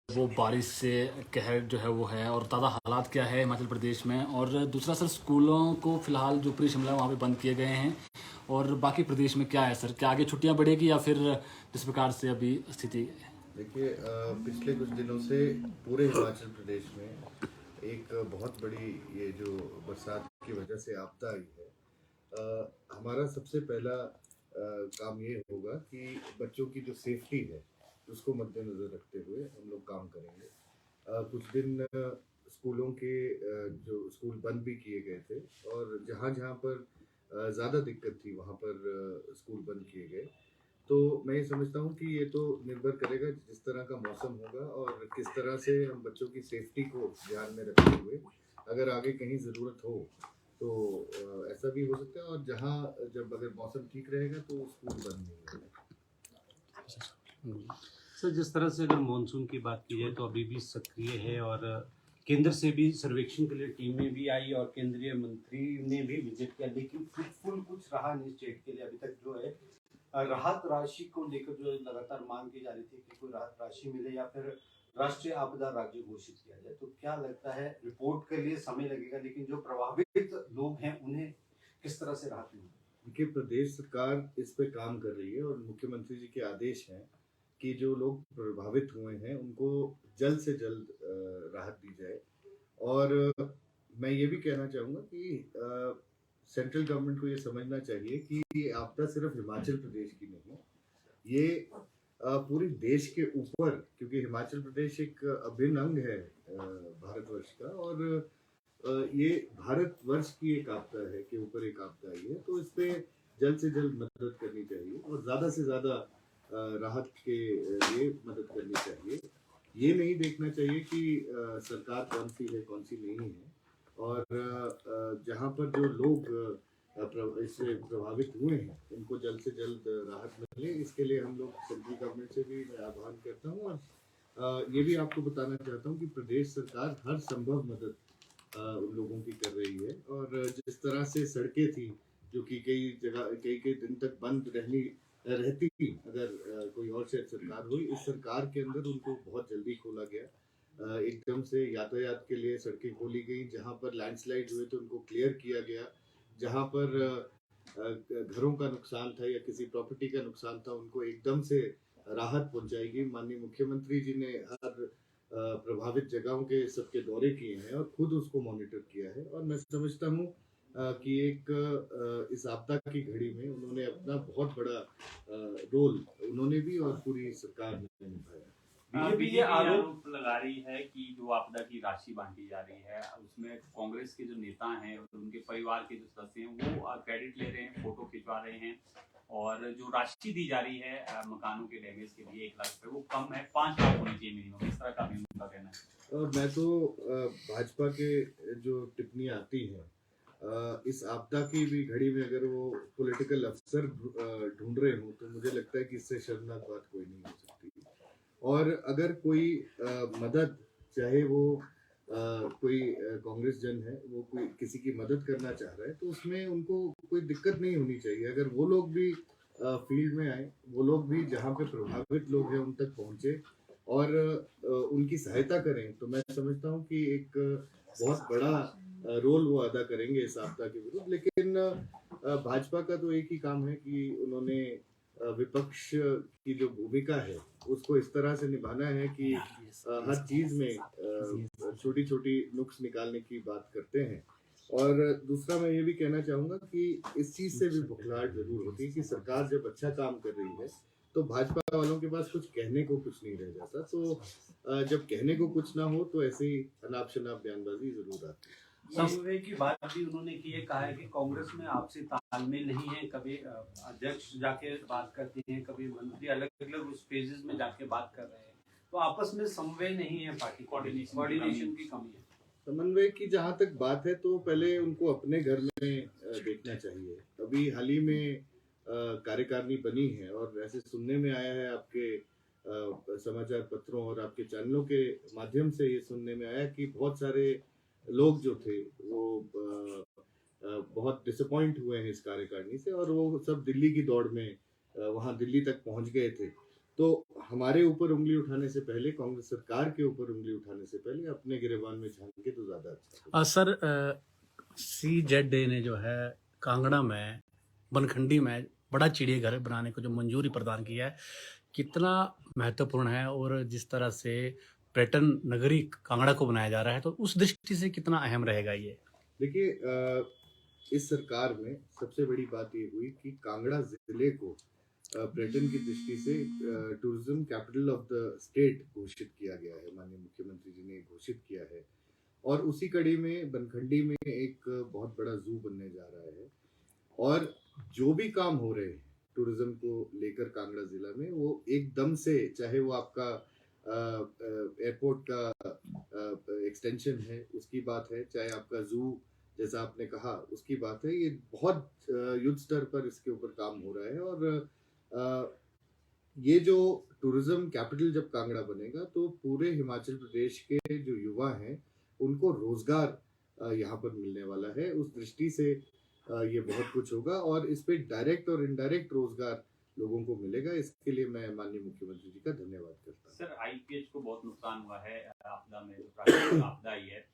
वो बारिश से कहर जो है वो है और ताज़ा हालात क्या है हिमाचल प्रदेश में। और दूसरा सर, स्कूलों को फ़िलहाल जो ऊपरी शिमला है वहाँ पे बंद किए गए हैं। और बाकी प्रदेश में क्या है सर, क्या आगे छुट्टियाँ बढ़ेगी या फिर जिस प्रकार से अभी स्थिति है? देखिए, पिछले कुछ दिनों से पूरे हिमाचल प्रदेश में एक बहुत बड़ी ये जो बरसात की वजह से आपदा आई है। हमारा सबसे पहला काम ये होगा कि बच्चों की जो सेफ्टी है उसको मद्देनज़र रखते हुए हम लोग काम करेंगे। कुछ दिन स्कूलों के जो स्कूल बंद भी किए गए थे और जहाँ जहाँ पर ज़्यादा दिक्कत थी वहाँ पर स्कूल बंद किए गए। तो मैं ये समझता हूँ कि ये तो निर्भर करेगा जिस तरह का मौसम होगा और किस तरह से हम बच्चों की सेफ्टी को ध्यान में रखते हुए अगर आगे कहीं ज़रूरत हो तो ऐसा भी हो सकता है। और जहाँ जब अगर मौसम ठीक रहेगा तो स्कूल बंद नहीं होगा। सर, जिस तरह से अगर मानसून की बात की जाए तो अभी भी सक्रिय है और केंद्र से भी सर्वेक्षण के लिए टीमें भी आई और केंद्रीय मंत्री ने भी विजिट किया, लेकिन फ्रूटफुल कुछ रहा नहीं स्टेट के लिए अभी तक। जो है राहत राशि को लेकर जो लगातार मांग की जा रही थी कि कोई राहत राशि मिले या फिर राष्ट्रीय आपदा राज्य घोषित किया जाए, तो क्या लगता है रिपोर्ट के लिए समय लगेगा, लेकिन जो प्रभावित लोग हैं उन्हें किस तरह से राहत मिलेगी? देखिए, प्रदेश सरकार इस पे काम कर रही है और मुख्यमंत्री जी के आदेश हैं कि जो लोग प्रभावित हुए हैं उनको जल्द से जल्द राहत दी जाए। और मैं ये भी कहना चाहूँगा कि सेंट्रल गवर्नमेंट को ये समझना चाहिए कि ये आपदा सिर्फ हिमाचल प्रदेश की नहीं है, ये पूरी देश के ऊपर, क्योंकि हिमाचल प्रदेश एक अभिन्न अंग है भारतवर्ष का। और ये भारतवर्ष की एक आपदा है के ऊपर एक आपदा आई है, तो इस पे जल्द से जल्द मदद करनी चाहिए और ज़्यादा से ज़्यादा राहत के लिए मदद करनी चाहिए। ये नहीं देखना चाहिए कि सरकार कौन सी है कौन सी नहीं है। और जहाँ पर जो लोग इससे प्रभावित हुए हैं उनको जल्द से जल्द राहत मिले, इसके लिए हम लोग सेंट्रल गवर्नमेंट से भी मैं आह्वान करता हूँ। और ये भी आपको बताना चाहता हूँ कि प्रदेश सरकार हर संभव मदद उन लोगों की कर रही है। और जिस तरह से सड़कें थी जो कि कई जगह कई कई दिन तक बंद रहती थी अगर कोई और शायद सरकार हुई, इस सरकार के अंदर उनको बहुत जल्दी खोला गया। एकदम से यातायात के लिए सड़कें खोली गई, जहाँ पर लैंडस्लाइड हुए तो उनको क्लियर किया गया, जहाँ पर घरों का नुकसान था या किसी प्रॉपर्टी का नुकसान था उनको एकदम से राहत पहुंचाई गई। माननीय मुख्यमंत्री जी ने हर प्रभावित जगहों के सबके दौरे किए हैं और खुद उसको मॉनिटर किया है। और मैं समझता हूँ कि एक इस आपदा की घड़ी में उन्होंने अपना बहुत बड़ा रोल उन्होंने भी और पूरी सरकार ने निभाया। बीजेपी ये आरोप लगा रही है कि जो आपदा की राशि बांटी जा रही है उसमें कांग्रेस के जो नेता हैं और उनके परिवार के जो सदस्य हैं वो क्रेडिट ले रहे हैं, फोटो खिंचवा रहे हैं। और जो राशि दी जा रही है मकानों के डैमेज के लिए 1 लाख रुपए, वो कम है, 5 लाख होनी चाहिए मिनिमम। इस तरह का भी उनका कहना है। और मैं तो भाजपा के जो टिप्पणी आती है इस आपदा की भी घड़ी में अगर वो पॉलिटिकल अफसर ढूंढ रहे हो तो मुझे लगता है कि इससे शर्मनाक बात कोई नहीं हो सकती। और अगर कोई मदद, चाहे वो कोई कांग्रेस जन है, वो कोई किसी की मदद करना चाह रहा है तो उसमें उनको कोई दिक्कत नहीं होनी चाहिए। अगर वो लोग भी फील्ड में आए, वो लोग भी जहाँ पे प्रभावित लोग हैं उन तक पहुँचे और उनकी सहायता करें, तो मैं समझता हूँ कि एक बहुत बड़ा रोल वो अदा करेंगे इस आपदा के विरुद्ध। लेकिन भाजपा का तो एक ही काम है कि उन्होंने विपक्ष की जो भूमिका है उसको इस तरह से निभाना है कि हर चीज में छोटी छोटी नुक्स निकालने की बात करते हैं। और दूसरा मैं ये भी कहना चाहूंगा कि इस चीज से भी बुखलाहट जरूर होती है कि सरकार जब अच्छा काम कर रही है तो भाजपा वालों के पास कुछ कहने को कुछ नहीं रह जाता। तो जब कहने को कुछ ना हो तो ऐसे ही अनाप शनाप बयानबाजी जरूर आती है। समन्वय की बात भी उन्होंने की है, कहा है कि कांग्रेस में आपसी तालमेल नहीं है। कभी अध्यक्ष जाके बात करते हैं, कभी मंत्री अलग अलग उस पेजेस में जाके बात कर रहे हैं, तो आपस में समन्वय नहीं है, पार्टी कोऑर्डिनेशन की कमी है। समन्वय की जहाँ तक बात है तो पहले उनको अपने घर में देखना चाहिए। अभी हाल ही में कार्यकारिणी बनी है और ऐसे सुनने में आया है आपके समाचार पत्रों और आपके चैनलों के माध्यम से ये सुनने में आया कि बहुत सारे लोग जो थे वो बहुत डिसअपॉइंट हुए हैं इस कार्यकारिणी से और वो सब दिल्ली की दौड़ में वहाँ दिल्ली तक पहुँच गए थे। तो हमारे ऊपर उंगली उठाने से पहले, कांग्रेस सरकार के ऊपर उंगली उठाने से पहले अपने गिरेबान में झांके तो ज्यादा अच्छा। सर, CZA ने जो है कांगड़ा में बनखंडी में बड़ा चिड़ियाघर बनाने को जो मंजूरी प्रदान की है, कितना महत्वपूर्ण है, और जिस तरह से पर्यटन नगरी कांगड़ा को बनाया जा रहा है, तो उस दृष्टि से कितना अहम रहेगा ये? देखिए, इस सरकार में सबसे बड़ी बात ये हुई कि कांगड़ा जिले को पर्यटन की दृष्टि से tourism capital of the state घोषित किया गया है। माननीय मुख्यमंत्री जी ने घोषित किया है, और उसी कड़ी में बनखंडी में एक बहुत बड़ा जू बनने जा रहा है। और जो भी काम हो रहे हैं टूरिज्म को लेकर कांगड़ा जिला में, वो एकदम से, चाहे वो आपका एयरपोर्ट का एक्सटेंशन है उसकी बात है, चाहे आपका जू जैसा आपने कहा उसकी बात है, ये बहुत युद्ध स्तर पर इसके ऊपर काम हो रहा है। और ये जो टूरिज्म कैपिटल जब कांगड़ा बनेगा तो पूरे हिमाचल प्रदेश के जो युवा हैं उनको रोजगार यहाँ पर मिलने वाला है। उस दृष्टि से ये बहुत कुछ होगा, और इस पे डायरेक्ट और इनडायरेक्ट रोजगार लोगों को मिलेगा। इसके लिए मैं माननीय मुख्यमंत्री जी का धन्यवाद करता हूँ। सर, IPH को बहुत नुकसान हुआ है आपदा में, जो प्राकृतिक आपदा आई है।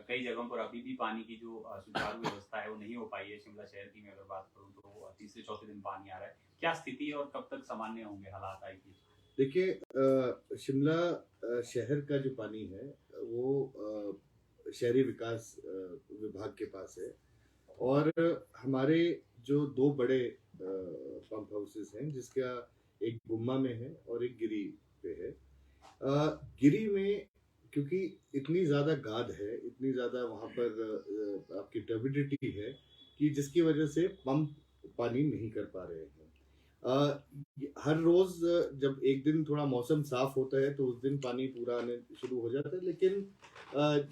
कई जगहों पर अभी भी पानी की जो सुचारू व्यवस्था है वो नहीं हो पाई है। शिमला शहर की मैं अगर बात करूं तो तीसरे चौथे दिन पानी आ रहा है। क्या स्थिति है और कब तक सामान्य होंगे हालात IPH? देखिए, शिमला शहर का जो पानी है वो शहरी विकास विभाग के पास है, और हमारे जो दो बड़े पंप हाउसेस हैं, जिसका एक गुम्मा में है और एक गिरी पे है। गिरी में क्योंकि इतनी ज़्यादा गाद है, इतनी ज़्यादा वहाँ पर आपकी टर्बिडिटी है कि जिसकी वजह से पंप पानी नहीं कर पा रहे हैं। हर रोज़ जब एक दिन थोड़ा मौसम साफ होता है तो उस दिन पानी पूरा आने शुरू हो जाता है, लेकिन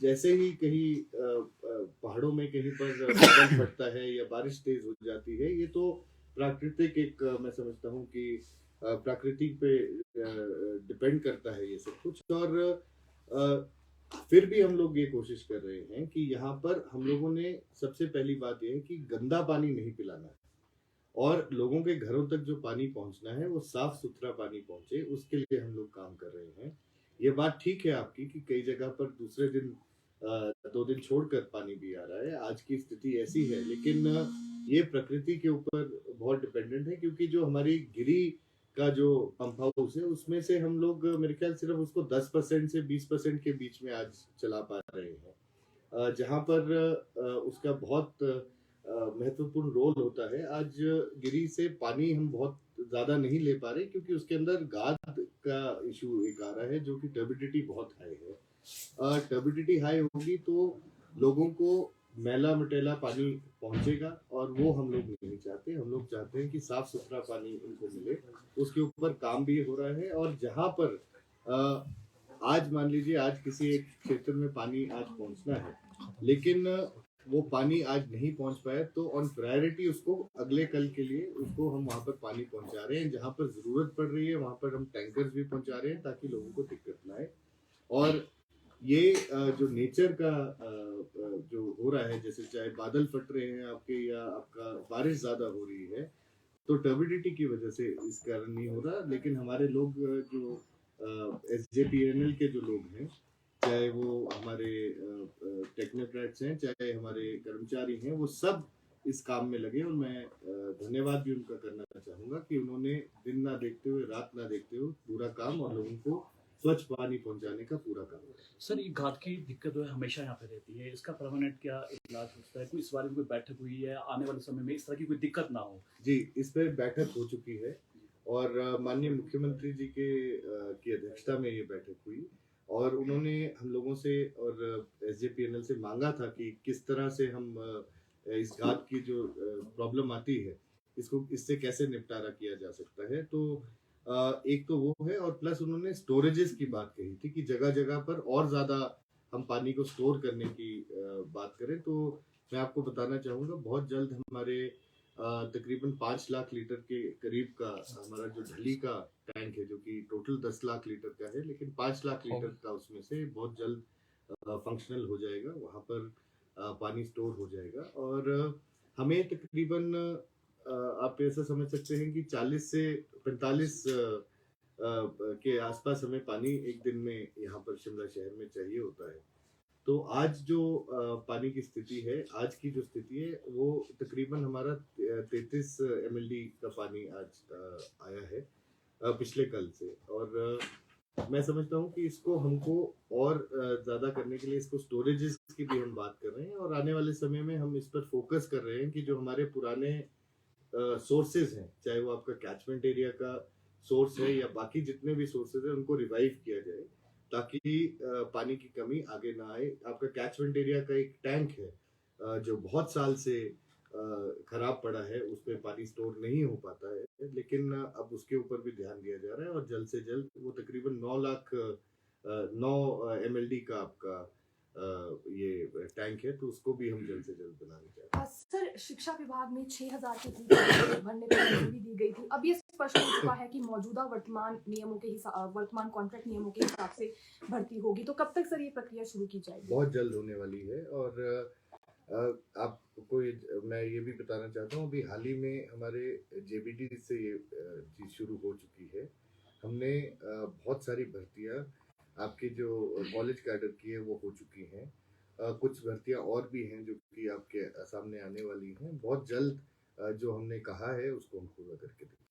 जैसे ही कहीं पहाड़ों में कहीं पर बादल फटता है या बारिश तेज हो जाती है, ये तो प्राकृतिक एक मैं समझता हूँ कि प्रकृति पे डिपेंड करता है ये सब कुछ। और फिर भी हम लोग ये कोशिश कर रहे हैं कि यहाँ पर हम लोगों ने सबसे पहली बात यह है कि गंदा पानी नहीं पिलाना है, और लोगों के घरों तक जो पानी पहुंचना है वो साफ सुथरा पानी पहुंचे, उसके लिए हम लोग काम कर रहे हैं। ये बात ठीक है आपकी कि कई जगह पर दूसरे दिन 2 दिन छोड़कर पानी भी आ रहा है। आज की स्थिति ऐसी है, लेकिन ये प्रकृति के ऊपर बहुत डिपेंडेंट है, क्योंकि जो हमारी गिरी का जो पंप हाउस है उसमें से हम लोग मेरे ख्याल सिर्फ उसको 10% से 20% के बीच में आज चला पा रहे हैं, जहाँ पर उसका बहुत महत्वपूर्ण रोल होता है। आज गिरी से पानी हम बहुत ज्यादा नहीं ले पा रहे, क्योंकि उसके अंदर गाद का इशू एक आ रहा है, जो कि टर्बिडिटी बहुत हाई है। टर्बिडिटी हाई होगी तो लोगों को मैला मटेला पानी पहुंचेगा, और वो हम लोग नहीं चाहते। हम लोग चाहते हैं कि साफ सुथरा पानी उनको मिले। उसके ऊपर काम भी हो रहा है, और जहाँ पर आज मान लीजिए आज किसी एक क्षेत्र में पानी आज पहुंचना है, लेकिन वो पानी आज नहीं पहुंच पाया, तो ऑन प्रायोरिटी उसको अगले कल के लिए उसको हम वहाँ पर पानी पहुंचा रहे हैं। जहाँ पर जरूरत पड़ रही है वहाँ पर हम टैंकर्स भी पहुंचा रहे हैं, ताकि लोगों को दिक्कत ना आए। और ये जो नेचर का जो हो रहा है, जैसे चाहे बादल फट रहे हैं आपके, या आपका बारिश ज्यादा हो रही है, तो टर्बिडिटी की वजह से इस कारण नहीं हो रहा। लेकिन हमारे लोग जो SJPNL के जो लोग हैं, चाहे वो हमारे टेक्नोक्रेट्स हैं, चाहे हमारे कर्मचारी हैं, वो सब इस काम में लगे। और मैं धन्यवाद भी उनका करना चाहूँगा कि उन्होंने दिन ना देखते हुए, रात ना देखते हुए पूरा काम और लोगों को स्वच्छ पानी पहुंचाने का पूरा काम। सर, ये घाट की दिक्कत जो है हमेशा यहाँ पे रहती है, इसका परमानेंट क्या इलाज होता है? कोई इस बारे में कोई बैठक हुई है, आने वाले समय में इस तरह की कोई दिक्कत ना हो? जी, इस पर बैठक हो चुकी है, और माननीय मुख्यमंत्री जी की अध्यक्षता में ये बैठक हुई, और उन्होंने हम लोगों से और SJPNL से मांगा था कि किस तरह से हम इस घाट की जो प्रॉब्लम आती है, इससे कैसे निपटारा किया जा सकता है। तो एक तो वो है, और प्लस उन्होंने स्टोरेजेस की बात कही थी कि जगह जगह पर और ज़्यादा हम पानी को स्टोर करने की बात करें। तो मैं आपको बताना चाहूँगा, बहुत जल्द हमारे तकरीबन 5 लाख लीटर के करीब का हमारा जो ढली का टैंक है, जो कि टोटल 10 लाख लीटर का है, लेकिन 5 लाख लीटर का उसमें से बहुत जल्द फंक्शनल हो जाएगा। वहाँ पर पानी स्टोर हो जाएगा, और हमें तकरीबन आप ऐसा समझ सकते हैं कि 40 से 45 के आसपास हमें पानी एक दिन में यहाँ पर शिमला शहर में चाहिए होता है। तो आज जो पानी की स्थिति है, आज की जो स्थिति है वो तकरीबन हमारा 33 एमएलडी का पानी आज आया है पिछले कल से। और मैं समझता हूँ कि इसको हमको और ज़्यादा करने के लिए इसको स्टोरेजेस की भी हम बात कर रहे हैं, और आने वाले समय में हम इस पर फोकस कर रहे हैं कि जो हमारे पुराने सोर्सेज हैं, चाहे वो आपका कैचमेंट एरिया का सोर्स है या बाकी जितने भी सोर्सेज हैं, उनको रिवाइव किया जाए ताकि पानी की कमी आगे ना आए। आपका कैचमेंट एरिया का एक टैंक है जो बहुत साल से खराब पड़ा है, उसमें पानी स्टोर नहीं हो पाता है, लेकिन अब उसके ऊपर भी ध्यान दिया जा रहा है और जल्द से जल्द वो तकरीबन 9 एमएलडी का आपका ये टैंक है, तो उसको भी हम जल्द से जल्द बनाने चाहते हैं। सर, शिक्षा विभाग में 6,000 की फीस भरने पर मंजूरी दी गई थी। अब ये स्पष्ट हो चुका है कि मौजूदा वर्तमान कॉन्ट्रैक्ट नियमों के हिसाब से भर्ती होगी, तो कब तक सर ये प्रक्रिया शुरू की जाएगी? बहुत जल्द होने वाली है। और आपको मैं ये भी बताना चाहता हूँ, अभी हाल ही में हमारे जेबीडी से ये चीज़ शुरू हो चुकी है। हमने बहुत सारी भर्तियाँ आपके जो कॉलेज कैडर की है वो हो चुकी हैं। कुछ भर्तियाँ और भी हैं जो कि आपके सामने आने वाली हैं। बहुत जल्द जो हमने कहा है उसको हम पूरा करके देंगे।